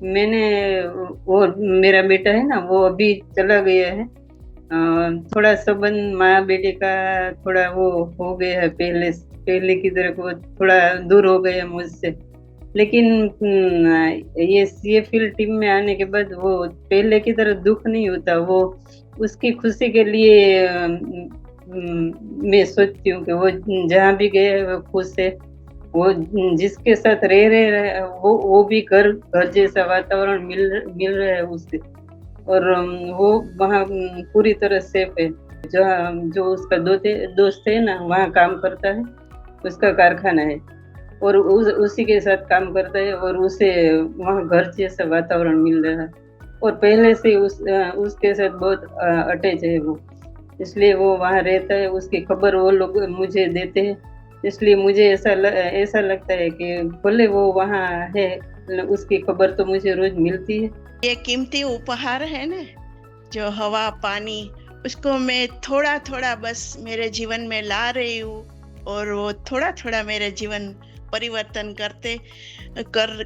मैंने वो मेरा बेटा है ना, वो अभी चला गया है। थोड़ा संबंध माँ बेटे का थोड़ा वो हो गया है, पहले पहले की तरह वो थोड़ा दूर हो गया मुझसे। लेकिन ये सीएफएल टीम में आने के बाद वो पहले की तरह दुख नहीं होता। वो उसकी खुशी के लिए मैं सोचती हूँ कि वो जहाँ भी गए वो खुश है। वो जिसके साथ रह रहे वो भी घर घर जैसा वातावरण मिल रहा है उससे। और वो वहाँ पूरी तरह सेफ है। जहाँ जो उसका दोस्त है ना, वहाँ काम करता है, उसका कारखाना है। और उसी के साथ काम करता है, और उसे वहाँ घर जैसा वातावरण मिल रहा है। और पहले से उसके साथ बहुत अटैच है वो। इसलिए वो वहाँ रहता है, उसकी खबर वो लोग मुझे देते हैं। इसलिए मुझे ऐसा लगता है कि भले वो वहाँ है, उसकी खबर तो मुझे रोज मिलती है। ये कीमती उपहार है ना, जो हवा पानी, उसको मैं थोड़ा थोड़ा बस मेरे जीवन में ला रही हूँ, और वो थोड़ा थोड़ा मेरे जीवन परिवर्तन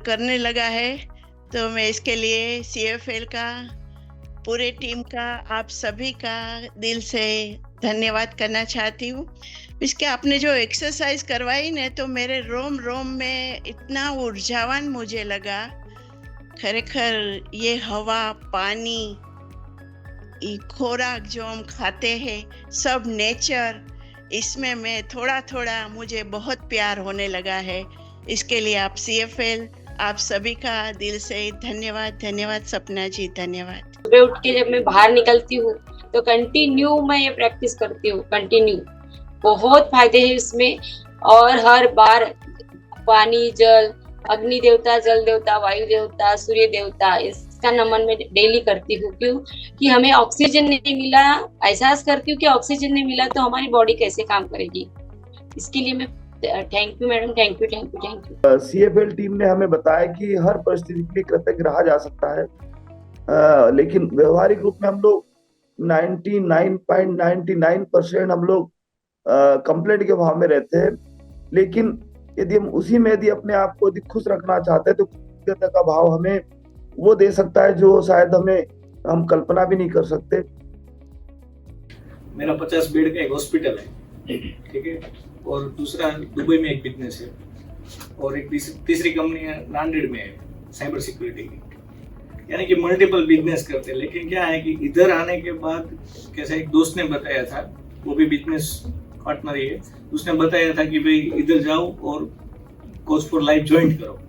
करने लगा है। तो मैं इसके लिए सीएफएल का, पूरे टीम का, आप सभी का दिल से धन्यवाद करना चाहती हूँ। इसके आपने जो एक्सरसाइज करवाई ना, तो मेरे रोम रोम में इतना ऊर्जावान मुझे लगा। खरेखर ये हवा पानी, ये खुराक जो हम खाते हैं, सब नेचर, इसमें मैं थोड़ा थोड़ा मुझे बहुत प्यार होने लगा है। इसके लिए आप सीएफएल, आप सभी का दिल से धन्यवाद। धन्यवाद सपना जी, धन्यवाद। सुबह उठ के जब मैं बाहर निकलती हूँ तो कंटिन्यू मैं ये प्रैक्टिस करती हूँ, कंटिन्यू। बहुत फायदे हैं इसमें। और हर बार पानी जल, अग्नि देवता, जल देवता, वायु देवता, सूर्य देवता, इसका नमन मैं डेली करती हूँ। क्यों? कि हमें ऑक्सीजन नहीं मिला, एहसास करती हूँ कि ऑक्सीजन नहीं मिला तो हमारी बॉडी कैसे काम करेगी। इसके लिए मैं thank you madam, thank you thank you thank you. CFL team ने हमें बताया कि हर परिस्थिति के लिए कृतज्ञ रहा जा सकता है, लेकिन व्यवहारिक रूप में हम लोग 99.99% हम लोग कंप्लेंट के भाव में रहते हैं। लेकिन यदि हम उसी में यदि अपने आप को यदि खुश रखना चाहते हैं तो कृतज्ञता का भाव हमें वो दे सकता है जो शायद हम कल्पना भी नहीं कर सकते। मेरा 50 बेड का एक हॉस्पिटल है, ठीक है, और दूसरा दुबई में एक बिजनेस है, और एक तीसरी कंपनी है नांदेड़ में है, साइबर सिक्योरिटी की। यानी कि मल्टीपल बिजनेस करते हैं। लेकिन क्या है कि इधर आने के बाद, कैसे एक दोस्त ने बताया था, वो भी बिजनेस पार्टनर ही है, उसने बताया था कि भाई इधर जाओ और कोच फॉर लाइफ ज्वाइन करो।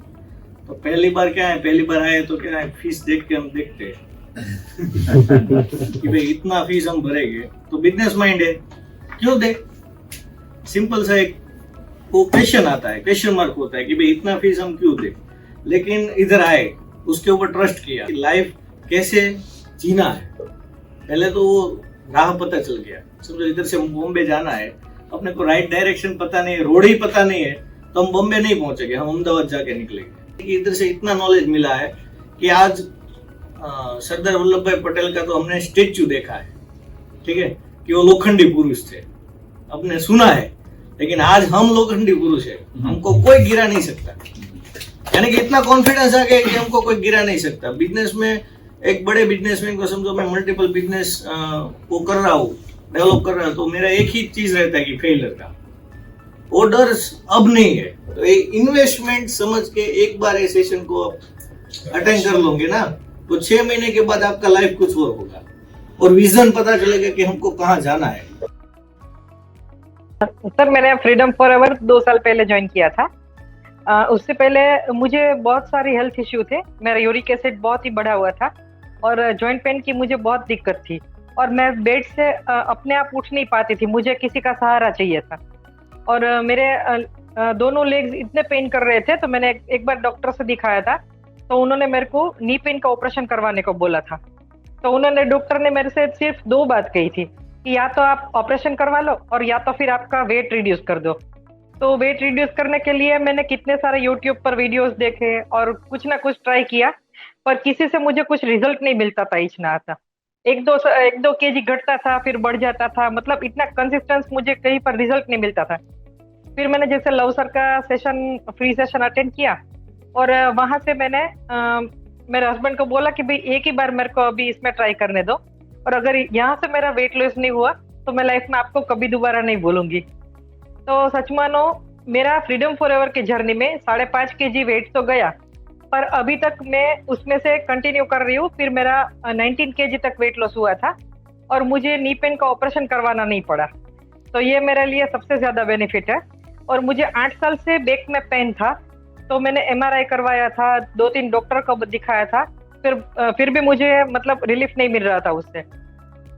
तो पहली बार क्या है, पहली बार आए तो क्या है, फीस देख के हम देखते हैं कि भाई इतना फीस हम भरेंगे, तो बिजनेस माइंड है, क्यों दे। सिंपल सा एक वो क्वेश्चन आता है, क्वेश्चन मार्क होता है कि भाई इतना फीस हम क्यों दे। लेकिन इधर आए, उसके ऊपर ट्रस्ट किया, लाइफ कैसे जीना है। पहले तो वो राह पता चल गया। समझो इधर से बॉम्बे जाना है, अपने को राइट डायरेक्शन पता नहीं है, रोड ही पता नहीं है, तो हम बॉम्बे नहीं पहुंचेंगे, हम अहमदाबाद जाके निकलेंगे। इधर से इतना नॉलेज मिला है कि आज सरदार वल्लभ भाई पटेल का तो हमने स्टेच्यू देखा है, ठीक है, कि वो लोखंडी पुरुष थे, अपने सुना है। लेकिन आज हम लोखंडी पुरुष है, हमको कोई गिरा नहीं सकता। यानी कि इतना कॉन्फिडेंस आ गया कि हमको कोई गिरा नहीं सकता। बिजनेस में एक बड़े बिजनेसमैन को समझो, मैं मल्टीपल बिजनेस वो कर रहा हूँ, डेवलप कर रहा हूँ, तो मेरा एक ही चीज रहता है कि फेलियर का। वो डर अब नहीं है। तो इन्वेस्टमेंट समझ के एक बार इस सेशन को अटेंड कर लोगे ना, तो 6 महीने के बाद आपका लाइफ कुछ और होगा, और विजन पता चलेगा कि हमको कहाँ जाना है। सर मैंने फ्रीडम फॉरएवर 2 साल पहले ज्वाइन किया था। उससे पहले मुझे बहुत सारी हेल्थ इश्यू थे। मेरा यूरिक एसिड बहुत ही बढ़ा हुआ था, और जॉइंट पेन की मुझे बहुत दिक्कत थी, और मैं बेड से अपने आप उठ नहीं पाती थी, मुझे किसी का सहारा चाहिए था। और मेरे दोनों लेग्स इतने पेन कर रहे थे, तो मैंने एक बार डॉक्टर से दिखाया था, तो उन्होंने मेरे को नी पेन का ऑपरेशन करवाने को बोला था। तो डॉक्टर ने मेरे से सिर्फ 2 बात कही थी कि या तो आप ऑपरेशन करवा लो, और या तो फिर आपका वेट रिड्यूस कर दो। तो वेट रिड्यूस करने के लिए मैंने कितने सारे यूट्यूब पर वीडियोस देखे और कुछ ना कुछ ट्राई किया, पर किसी से मुझे कुछ रिजल्ट नहीं मिलता था, इतना आता। 1-2 केजी घटता था, फिर बढ़ जाता था, मतलब इतना कंसिस्टेंस मुझे कहीं पर रिजल्ट नहीं मिलता था। फिर मैंने जैसे लव सर का सेशन, फ्री सेशन अटेंड किया, और वहां से मैंने मेरे हस्बैंड को बोला कि भाई एक ही बार मेरे को अभी इसमें ट्राई करने दो, और अगर यहाँ से मेरा वेट लॉस नहीं हुआ तो मैं लाइफ में आपको कभी दोबारा नहीं बोलूंगी। तो सच मानो, मेरा फ्रीडम फॉरएवर की जर्नी में 5.5 kg वेट तो गया, पर अभी तक मैं उसमें से कंटिन्यू कर रही हूँ। फिर मेरा 19 kg तक वेट लॉस हुआ था और मुझे नी पेन का ऑपरेशन करवाना नहीं पड़ा। तो ये मेरे लिए सबसे ज्यादा बेनिफिट है। और मुझे 8 साल से बैक में पेन था, तो मैंने MRI करवाया था, 2-3 डॉक्टर को दिखाया था, फिर भी मुझे मतलब रिलीफ नहीं मिल रहा था उससे।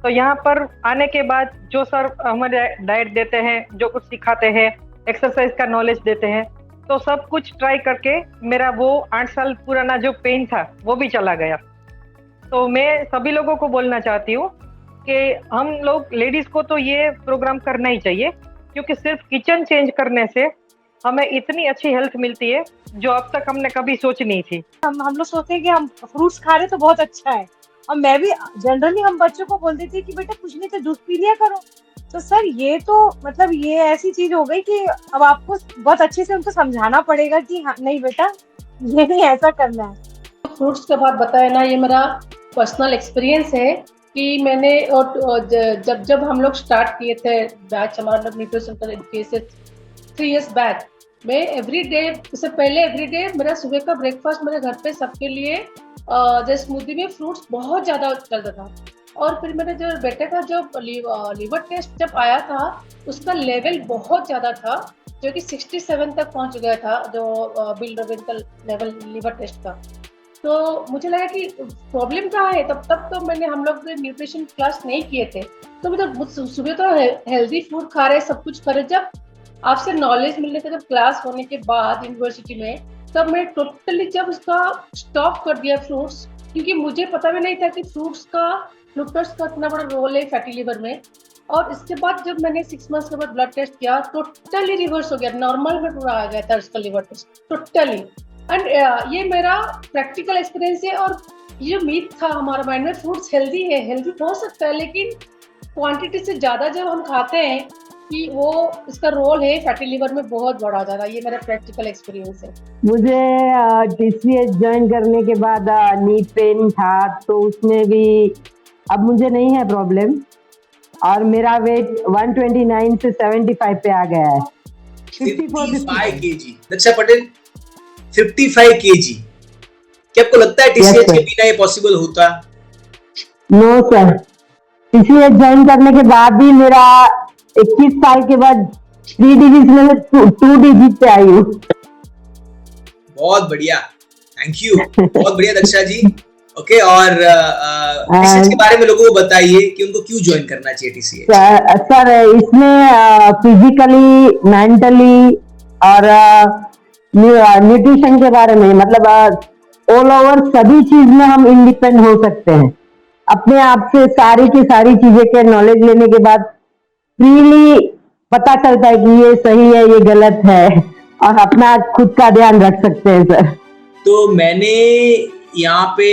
तो यहाँ पर आने के बाद जो सर हमारे डाइट देते हैं, जो कुछ सिखाते हैं, एक्सरसाइज का नॉलेज देते हैं, तो सब कुछ ट्राई करके मेरा वो 8 साल पुराना जो पेन था वो भी चला गया। तो मैं सभी लोगों को बोलना चाहती हूँ कि हम लोग लेडीज को तो ये प्रोग्राम करना ही चाहिए, क्योंकि सिर्फ किचन चेंज करने से हमें इतनी अच्छी हेल्थ मिलती है जो अब तक हमने कभी सोची नहीं थी। हम लोग सोचते हैं कि हम फ्रूट्स खा रहे तो बहुत अच्छा है, और मैं भी जनरली हम बच्चों को बोल देती है कि बेटा कुछ नहीं तो जूस पी लिया करो। तो सर ये तो मतलब ये ऐसी चीज हो गई कि अब आपको बहुत अच्छे से उनको समझाना पड़ेगा कि हाँ नहीं बेटा ये नहीं ऐसा करना है। फ्रूट्स के बाद बताया ना, ये मेरा पर्सनल एक्सपीरियंस है कि मैंने और जब हम लोग स्टार्ट किए थे बैच, हमारा लोग न्यूट्रिशन एजुकेशन 3 years बैक, मैं एवरीडे, इससे पहले एवरीडे मेरा सुबह का ब्रेकफास्ट मेरे घर पे सबके लिए जैसे स्मूदी में फ्रूट्स बहुत ज़्यादा चलता था। और फिर मेरे जो बेटे का जो लीवर टेस्ट जब आया था, उसका लेवल बहुत ज़्यादा था, जो कि 67 तक पहुंच गया था, जो बिलिरुबिन का लेवल लीवर टेस्ट का। तो मुझे लगा कि प्रॉब्लम कहाँ है। तब तो हम लोग न्यूट्रिशन क्लास नहीं किए थे, तो मतलब सुबह तो हेल्दी फूड खा रहे, सब कुछ करे। जब आपसे नॉलेज मिलने का, जब क्लास होने के बाद यूनिवर्सिटी में, तब मैं टोटली जब उसका स्टॉप कर दिया फ्रूट्स, क्योंकि मुझे पता भी नहीं था कि फ्रूट्स का इतना बड़ा रोल है फैटी लिवर में। और इसके बाद जब मैंने 6 months के बाद ब्लड टेस्ट किया, टोटली रिवर्स हो गया, नॉर्मल में पूरा आ गया था उसका लिवर टेस्ट टोटली। एंड ये मेरा प्रैक्टिकल एक्सपीरियंस है। और ये मीथ था हमारा माइंड में, फ्रूट्स हेल्दी है, हेल्दी हो सकता है, लेकिन क्वांटिटी से ज़्यादा जब हम खाते हैं कि वो इसका रोल है फैटी लिवर में बहुत बड़ा ज़्यादा। ये मेरा प्रैक्टिकल एक्सपीरियंस है। मुझे TCS ज्वाइन करने के बाद नी पेन था, तो उसमें भी अब मुझे नहीं है प्रॉब्लम, और मेरा वेट 129 से 75 पे आ गया है। 55 kg। दक्षा पटेल 55 kg, क्या आपको लगता है TCS के बिना ये पॉसिबल होता? नो सर, TCS ज्वाइन करने के बाद भी मेरा 21 साल के बाद 3 डिजिट में 2 डिजिट पे आई हूँ। बहुत बढ़िया, थैंक यू, बहुत बढ़िया दक्षा जी। ओके, और TCS के बारे में लोगों को बताइए कि उनको क्यों ज्वाइन करना चाहिए TCS। सर इसमें फिजिकली, मेंटली और न्यूट्रिशन के बारे में, मतलब ऑल ओवर सभी चीज में हम इंडिपेंडेंट हो सकते हैं। अपने आप से सारी की सारी चीजें के नॉलेज लेने के बाद फ्रीली पता चलता है कि ये सही है, ये गलत है, और अपना खुद का ध्यान रख सकते हैं सर। तो मैंने यहाँ पे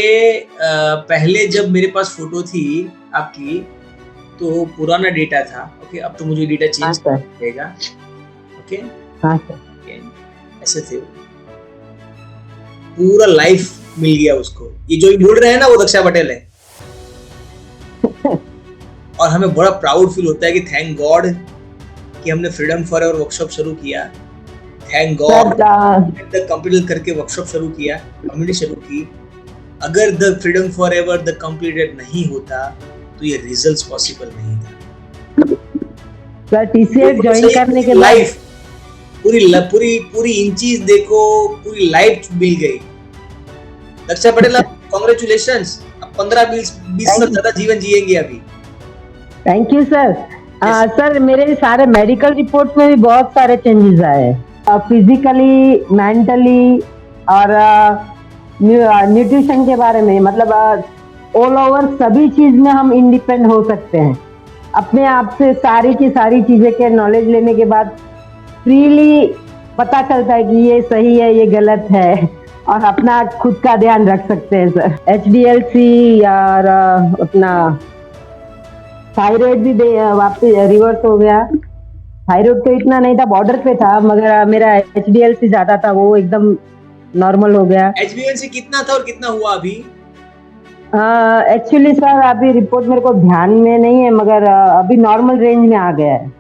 पहले जब मेरे पास फोटो थी आपकी, तो पुराना डेटा था। ओके, अब तो मुझे डेटा चेंज करना पड़ेगा। ओके, हाँ सर, ऐसे थे, पूरा लाइफ मिल गया उसको। ये जो बोल रहे हैं ना, वो दक्षा पटेल है। और हमें बड़ा प्राउड फील होता है कि थैंक गॉड कि हमने फ्रीडम फॉरएवर वर्कशॉप शुरू किया। थैंक गॉड द कंप्लीट करके वर्कशॉप शुरू किया, कम्युनिटी शुरू की। अगर the freedom forever the completed नहीं होता तो ये रिजल्ट्स पॉसिबल नहीं था। सर TCS ज्वाइन करने के लाइफ पूरी इंचीज देखो, पूरी लाइफ मिल गई। दक्षा पटेल, कांग्रेचुलेशंस, अब 15-20 साल ज्यादा जीवन जिएंगे अभी। Thank you sir. सर मेरे सारे मेडिकल रिपोर्ट्स में भी बहुत सारे चेंजेस आए, फिजिकली, मेंटली और न्यूट्रिशन के बारे में, मतलब ऑल ओवर सभी चीज में हम इंडिपेंडेंट हो सकते हैं। अपने आप से सारी की सारी चीजें के नॉलेज लेने के बाद फ्रीली पता चलता है कि ये सही है, ये गलत है, और अपना खुद का ध्यान रख सकते हैं सर। HDLC और अपना थायराइड भी वापस रिवर्स हो गया। थायराइड तो इतना नहीं था, बॉर्डर पे था, मगर मेरा HDLC ज्यादा था, वो एकदम नॉर्मल हो गया। HbA1c कितना था और कितना हुआ अभी? एक्चुअली सर अभी रिपोर्ट मेरे को ध्यान में नहीं है, मगर अभी नॉर्मल रेंज में आ गया है।